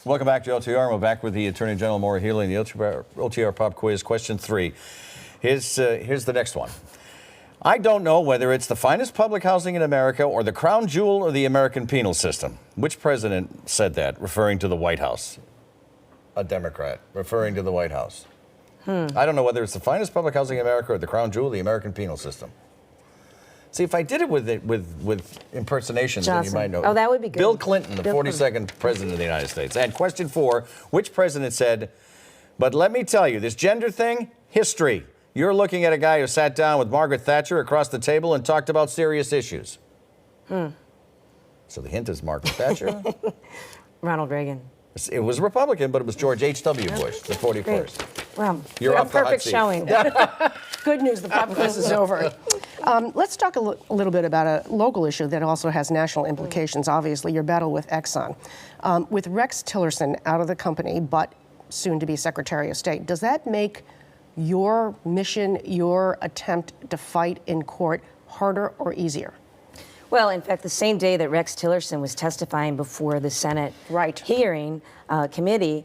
Welcome back to LTR. We're back with the Attorney General Maura Healey in the LTR Pop Quiz. Question 3. Here's the next one. I don't know whether it's the finest public housing in America or the crown jewel of the American penal system. Which president said that, referring to the White House? A Democrat, referring to the White House. I don't know whether it's the finest public housing in America or the crown jewel of the American penal system. See, if I did it with impersonations, then you might know. Oh, that would be good. Bill Clinton, the 42nd president of the United States. And question 4, which president said, but let me tell you, this gender thing, history. You're looking at a guy who sat down with Margaret Thatcher across the table and talked about serious issues. So the hint is Margaret Thatcher. Ronald Reagan. It was a Republican, but it was George H.W. Bush, the 41st. Great. Well, You're off the hot perfect seat. showing. Good news, the pop quiz is over. Let's talk a little bit about a local issue that also has national implications, obviously, your battle with Exxon. With Rex Tillerson out of the company, but soon to be Secretary of State, does that make your mission, your attempt to fight in court harder or easier? Well, in fact, the same day that Rex Tillerson was testifying before the Senate hearing committee,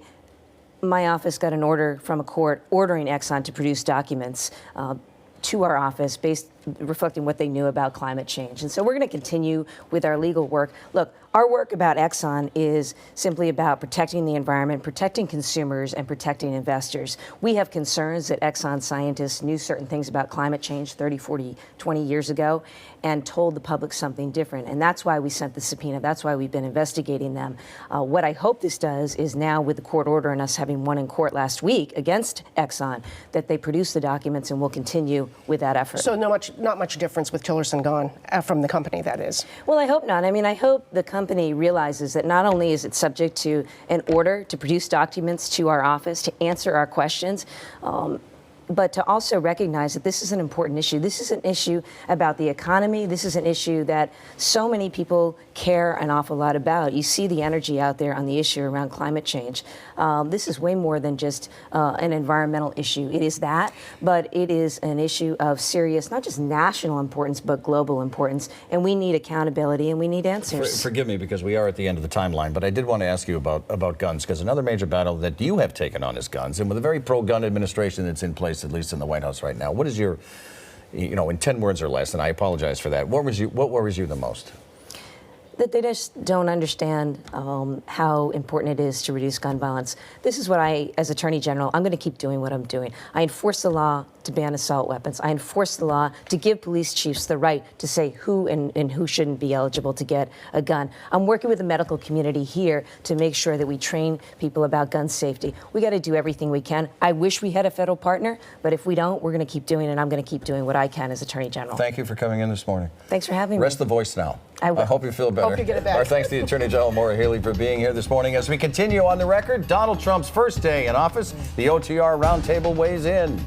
my office got an order from a court ordering Exxon to produce documents to our office reflecting what they knew about climate change. And so we're going to continue with our legal work. Look, our work about Exxon is simply about protecting the environment, protecting consumers, and protecting investors. We have concerns that Exxon scientists knew certain things about climate change 30, 40, 20 years ago and told the public something different. And that's why we sent the subpoena. That's why we've been investigating them. What I hope this does is now, with the court order and us having won in court last week against Exxon, that they produce the documents, and we'll continue with that effort. So not much difference with Tillerson gone from the company, that is. Well, I hope not. I mean, I hope the company realizes that not only is it subject to an order to produce documents to our office to answer our questions, but to also recognize that this is an important issue. This is an issue about the economy. This is an issue that so many people care an awful lot about. You see the energy out there on the issue around climate change. This is way more than just an environmental issue. It is that, but it is an issue of serious, not just national importance, but global importance. And we need accountability, and we need answers. Forgive me, because we are at the end of the timeline, but I did want to ask you about guns, because another major battle that you have taken on is guns, and with a very pro-gun administration that's in place, at least in the White House right now. What is your, in 10 words or less, and I apologize for that, what worries you the most? That they just don't understand how important it is to reduce gun violence. This is what I, as Attorney General, I'm going to keep doing what I'm doing. I enforce the law to ban assault weapons. I enforce the law to give police chiefs the right to say who and who shouldn't be eligible to get a gun. I'm working with the medical community here to make sure that we train people about gun safety. We got to do everything we can. I wish we had a federal partner, but if we don't, we're going to keep doing it, and I'm going to keep doing what I can as Attorney General. Thank you for coming in this morning. Thanks for having me. Rest the voice now. I will. I hope you feel better. Hope you get it back. Our thanks to the Attorney General Maura Healey for being here this morning. As we continue on the record, Donald Trump's first day in office, the OTR Roundtable weighs in.